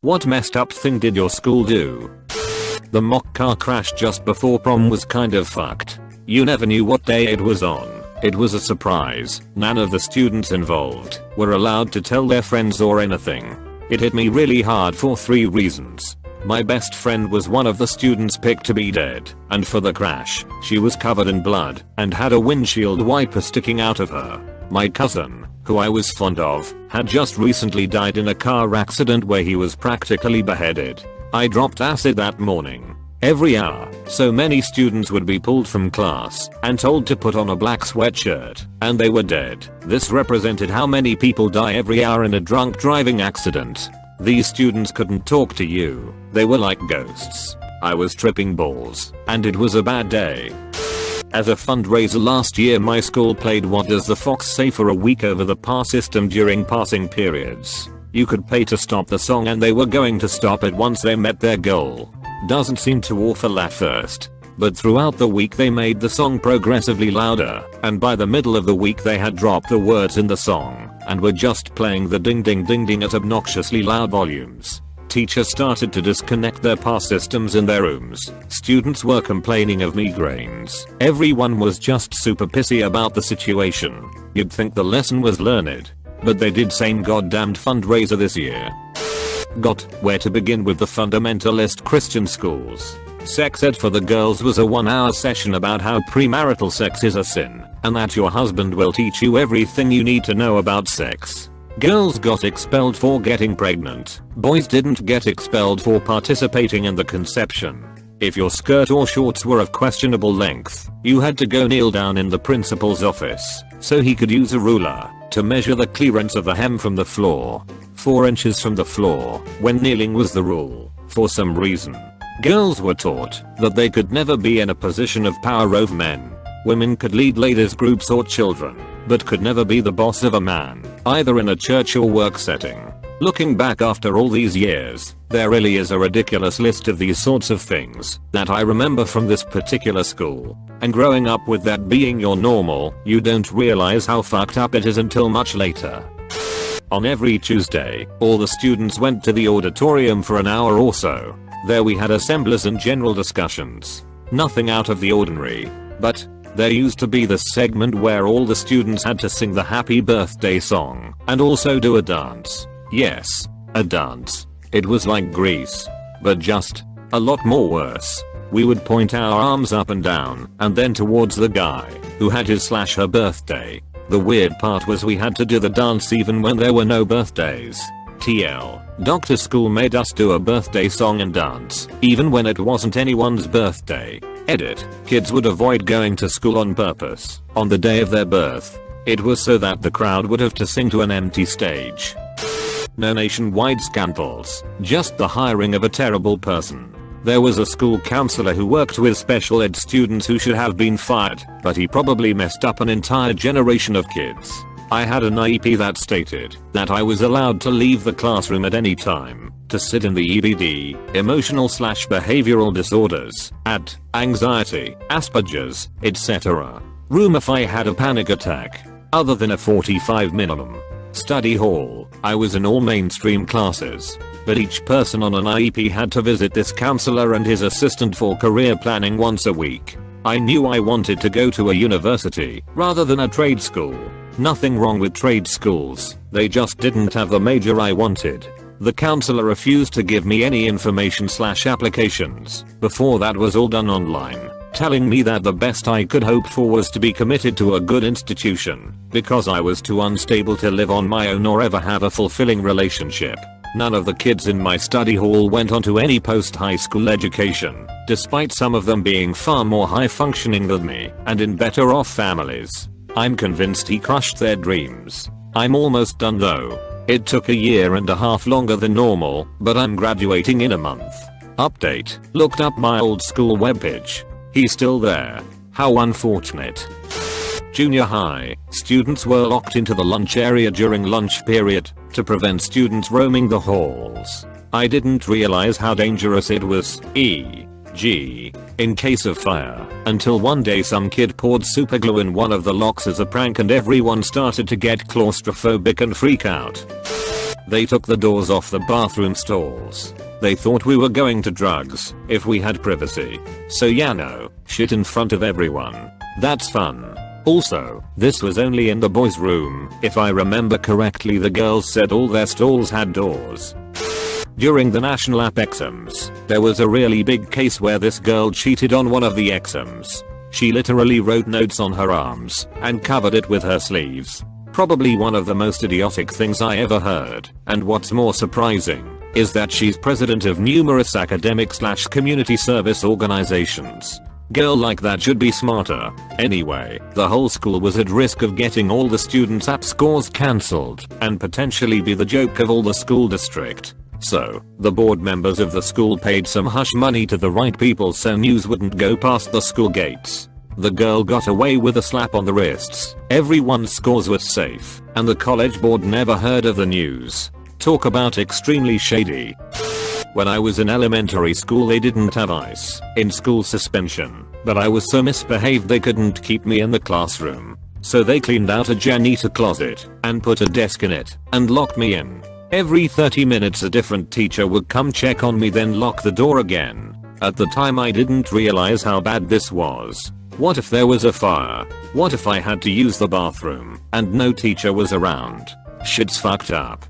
What messed up thing did your school do? The mock car crash just before prom was kind of fucked. You never knew what day it was on. It was a surprise. None of the students involved were allowed to tell their friends or anything. It hit me really hard for 3 reasons. My best friend was one of the students picked to be dead, and for the crash, she was covered in blood and had a windshield wiper sticking out of her. My cousin, who I was fond of, had just recently died in a car accident where he was practically beheaded. I dropped acid that morning. Every hour, so many students would be pulled from class and told to put on a black sweatshirt, and they were dead. This represented how many people die every hour in a drunk driving accident. These students couldn't talk to you. They were like ghosts. I was tripping balls, and it was a bad day. As a fundraiser last year, my school played What Does the Fox Say for a week over the PAR system during passing periods. You could pay to stop the song and they were going to stop it once they met their goal. Doesn't seem too awful at first, but throughout the week they made the song progressively louder, and by the middle of the week they had dropped the words in the song and were just playing the ding ding ding ding at obnoxiously loud volumes. Teachers started to disconnect their PAR systems in their rooms. Students were complaining of migraines. Everyone was just super pissy about the situation. You'd think the lesson was learned, but they did same goddamned fundraiser this year. Got where to begin with the fundamentalist Christian schools. Sex ed for the girls was a 1-hour session about how premarital sex is a sin, and that your husband will teach you everything you need to know about sex. Girls got expelled for getting pregnant. Boys didn't get expelled for participating in the conception. If your skirt or shorts were of questionable length, you had to go kneel down in the principal's office so he could use a ruler to measure the clearance of the hem from the floor. 4 inches from the floor when kneeling was the rule. For some reason, girls were taught that they could never be in a position of power over men. Women could lead ladies groups or children, but could never be the boss of a man, either in a church or work setting. Looking back after all these years, there really is a ridiculous list of these sorts of things that I remember from this particular school. And growing up with that being your normal, you don't realize how fucked up it is until much later. On every Tuesday, all the students went to the auditorium for an hour or so. There we had assemblies and general discussions. Nothing out of the ordinary, but there used to be this segment where all the students had to sing the happy birthday song and also do a dance. Yes, a dance. It was like Grease, but just a lot more worse. We would point our arms up and down and then towards the guy who had his/her birthday. The weird part was we had to do the dance even when there were no birthdays. TL. Doctor School made us do a birthday song and dance, even when it wasn't anyone's birthday. Edit. Kids would avoid going to school on purpose on the day of their birth. It was so that the crowd would have to sing to an empty stage. No nationwide scandals, just the hiring of a terrible person. There was a school counselor who worked with special ed students who should have been fired, but he probably messed up an entire generation of kids. I had an IEP that stated that I was allowed to leave the classroom at any time to sit in the EBD, emotional/behavioral disorders, AD, anxiety, Asperger's, etc. room if I had a panic attack. Other than a 45 minimum study hall, I was in all mainstream classes, but each person on an IEP had to visit this counselor and his assistant for career planning once a week. I knew I wanted to go to a university rather than a trade school. Nothing wrong with trade schools, they just didn't have the major I wanted. The counselor refused to give me any information/applications before that was all done online, telling me that the best I could hope for was to be committed to a good institution because I was too unstable to live on my own or ever have a fulfilling relationship. None of the kids in my study hall went on to any post-high school education, despite some of them being far more high functioning than me and in better off families. I'm convinced he crushed their dreams. I'm almost done though. It took 1.5 years longer than normal, but I'm graduating in a month. Update, looked up my old school webpage. He's still there. How unfortunate. Junior high, students were locked into the lunch area during lunch period to prevent students roaming the halls. I didn't realize how dangerous it was, e.g. in case of fire, until one day some kid poured superglue in one of the locks as a prank and everyone started to get claustrophobic and freak out. They took the doors off the bathroom stalls. They thought we were going to drugs if we had privacy. So yeah, no, shit in front of everyone. That's fun. Also, this was only in the boys' room. If I remember correctly, the girls said all their stalls had doors. During the national app exams, there was a really big case where this girl cheated on one of the exams. She literally wrote notes on her arms and covered it with her sleeves. Probably one of the most idiotic things I ever heard, and what's more surprising is that she's president of numerous academic/community service organizations. Girl like that should be smarter. Anyway, the whole school was at risk of getting all the students' app scores cancelled and potentially be the joke of all the school district. So, the board members of the school paid some hush money to the right people so news wouldn't go past the school gates. The girl got away with a slap on the wrists, everyone's scores were safe, and the college board never heard of the news. Talk about extremely shady. When I was in elementary school, they didn't have ice in school suspension, but I was so misbehaved they couldn't keep me in the classroom. So they cleaned out a janitor closet and put a desk in it and locked me in. Every 30 minutes a different teacher would come check on me, then lock the door again. At the time I didn't realize how bad this was. What if there was a fire? What if I had to use the bathroom and no teacher was around? Shit's fucked up.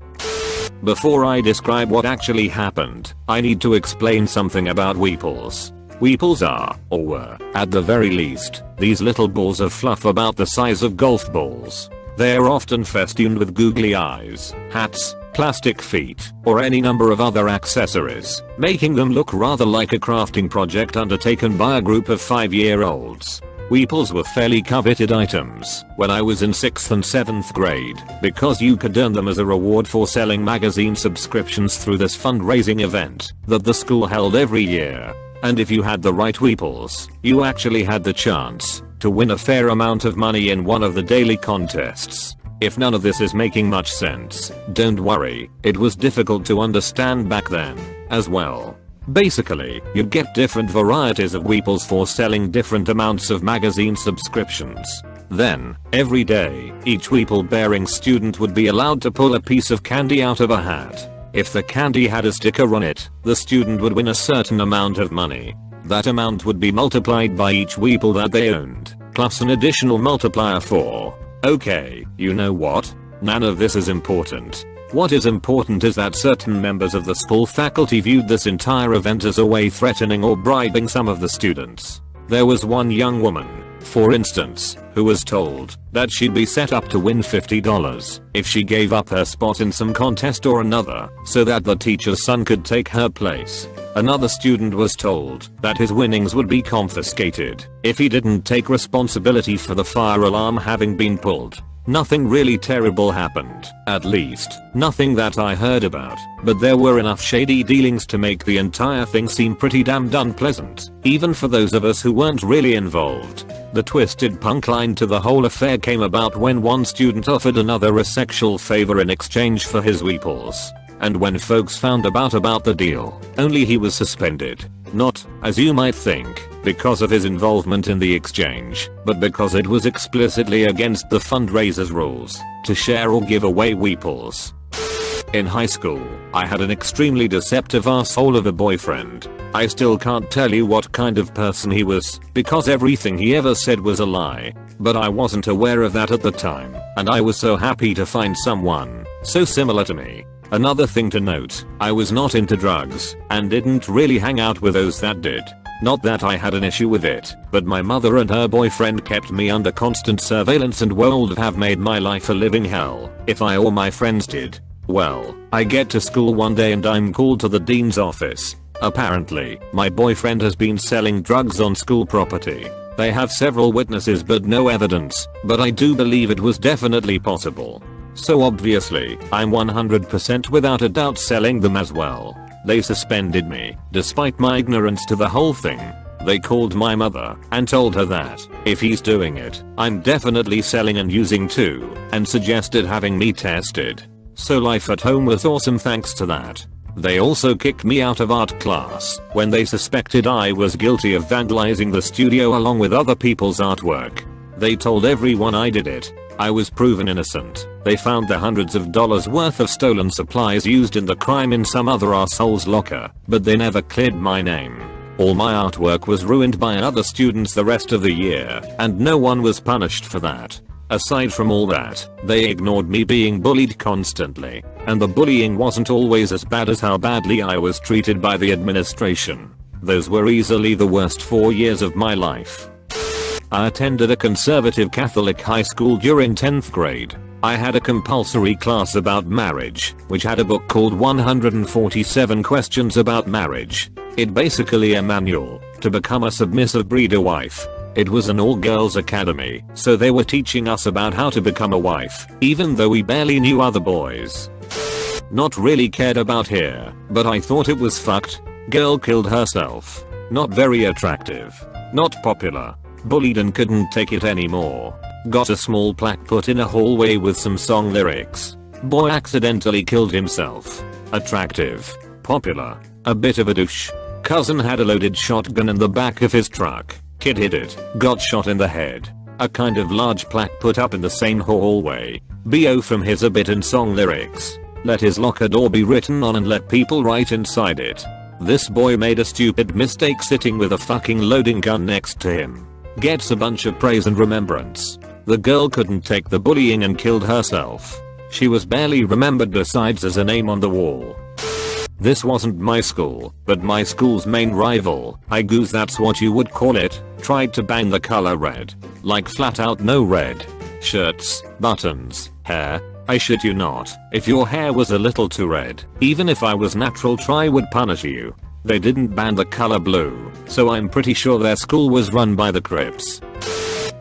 Before I describe what actually happened, I need to explain something about weeples. Weeples are, or were, at the very least, these little balls of fluff about the size of golf balls. They are often festooned with googly eyes, hats, plastic feet, or any number of other accessories, making them look rather like a crafting project undertaken by a group of 5-year-olds. Weeples were fairly coveted items when I was in 6th and 7th grade because you could earn them as a reward for selling magazine subscriptions through this fundraising event that the school held every year. And if you had the right weeples, you actually had the chance to win a fair amount of money in one of the daily contests. If none of this is making much sense, don't worry, it was difficult to understand back then as well. Basically, you'd get different varieties of weeples for selling different amounts of magazine subscriptions. Then, every day, each weeple bearing student would be allowed to pull a piece of candy out of a hat. If the candy had a sticker on it, the student would win a certain amount of money. That amount would be multiplied by each weeple that they owned, plus an additional multiplier for. Okay, you know what? None of this is important. What is important is that certain members of the school faculty viewed this entire event as a way threatening or bribing some of the students. There was one young woman, for instance, who was told that she'd be set up to win $50 if she gave up her spot in some contest or another so that the teacher's son could take her place. Another student was told that his winnings would be confiscated if he didn't take responsibility for the fire alarm having been pulled. Nothing really terrible happened, at least, nothing that I heard about, but there were enough shady dealings to make the entire thing seem pretty damned unpleasant, even for those of us who weren't really involved. The twisted punk line to the whole affair came about when one student offered another a sexual favor in exchange for his weeples. And when folks found about the deal, only he was suspended. Not, as you might think, because of his involvement in the exchange, but because it was explicitly against the fundraiser's rules to share or give away weeples. In high school, I had an extremely deceptive asshole of a boyfriend. I still can't tell you what kind of person he was, because everything he ever said was a lie. But I wasn't aware of that at the time, and I was so happy to find someone so similar to me. Another thing to note, I was not into drugs, and didn't really hang out with those that did. Not that I had an issue with it, but my mother and her boyfriend kept me under constant surveillance and would have made my life a living hell if I or my friends did. Well, I get to school one day and I'm called to the dean's office. Apparently, my boyfriend has been selling drugs on school property. They have several witnesses but no evidence, but I do believe it was definitely possible. So obviously, I'm 100% without a doubt selling them as well. They suspended me, despite my ignorance to the whole thing. They called my mother and told her that, if he's doing it, I'm definitely selling and using too, and suggested having me tested. So life at home was awesome thanks to that. They also kicked me out of art class when they suspected I was guilty of vandalizing the studio along with other people's artwork. They told everyone I did it. I was proven innocent. They found the hundreds of dollars worth of stolen supplies used in the crime in some other asshole's locker, but they never cleared my name. All my artwork was ruined by other students the rest of the year, and no one was punished for that. Aside from all that, they ignored me being bullied constantly, and the bullying wasn't always as bad as how badly I was treated by the administration. Those were easily the worst 4 years of my life. I attended a conservative Catholic high school during 10th grade. I had a compulsory class about marriage, which had a book called 147 Questions About Marriage. It basically a manual to become a submissive breeder wife. It was an all-girls academy, so they were teaching us about how to become a wife, even though we barely knew other boys. Not really cared about here, but I thought it was fucked. Girl killed herself. Not very attractive. Not popular. Bullied and couldn't take it anymore. Got a small plaque put in a hallway with some song lyrics. Boy accidentally killed himself. Attractive. Popular. A bit of a douche. Cousin had a loaded shotgun in the back of his truck. Kid hit it. Got shot in the head. A kind of large plaque put up in the same hallway. BO from his a bit and song lyrics. Let his locker door be written on and let people write inside it. This boy made a stupid mistake sitting with a fucking loading gun next to him. Gets a bunch of praise and remembrance. The girl couldn't take the bullying and killed herself. She was barely remembered besides as a name on the wall. This wasn't my school, but my school's main rival, I goose that's what you would call it, tried to ban the color red. Like flat out no red. Shirts, buttons, hair. I shit you not, if your hair was a little too red, even if I was natural try would punish you. They didn't ban the color blue, so I'm pretty sure their school was run by the Crips.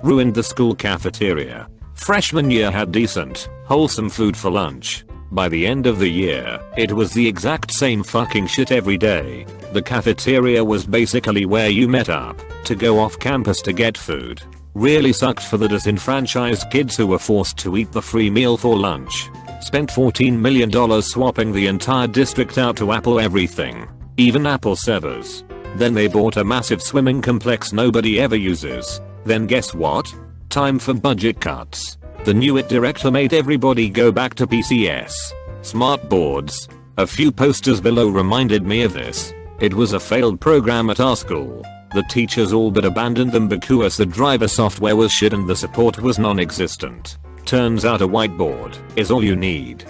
Ruined the school cafeteria. Freshman year had decent, wholesome food for lunch. By the end of the year, it was the exact same fucking shit every day. The cafeteria was basically where you met up to go off campus to get food. Really sucked for the disenfranchised kids who were forced to eat the free meal for lunch. Spent $14 million swapping the entire district out to Apple everything. Even Apple servers. Then they bought a massive swimming complex nobody ever uses. Then guess what? Time for budget cuts. The new IT director made everybody go back to PCS. Smart boards. A few posters below reminded me of this. It was a failed program at our school. The teachers all but abandoned them because the driver software was shit and the support was non-existent. Turns out a whiteboard is all you need.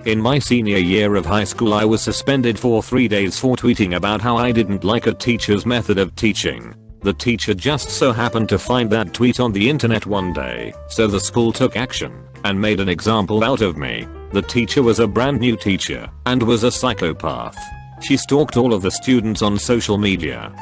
In my senior year of high school I was suspended for 3 days for tweeting about how I didn't like a teacher's method of teaching. The teacher just so happened to find that tweet on the internet one day, so the school took action and made an example out of me. The teacher was a brand new teacher and was a psychopath. She stalked all of the students on social media.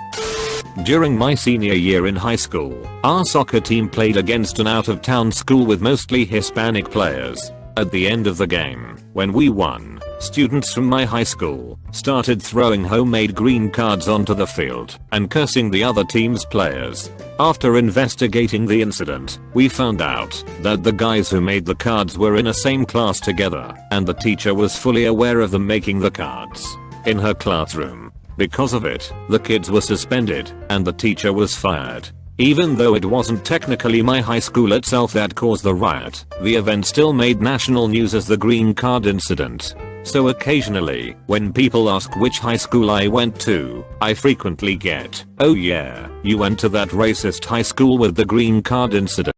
During my senior year in high school, our soccer team played against an out-of-town school with mostly Hispanic players. At the end of the game, when we won, students from my high school started throwing homemade green cards onto the field and cursing the other team's players. After investigating the incident, we found out that the guys who made the cards were in a same class together, and the teacher was fully aware of them making the cards in her classroom. Because of it, the kids were suspended, and the teacher was fired. Even though it wasn't technically my high school itself that caused the riot, the event still made national news as the green card incident. So occasionally, when people ask which high school I went to, I frequently get, "Oh yeah, you went to that racist high school with the green card incident."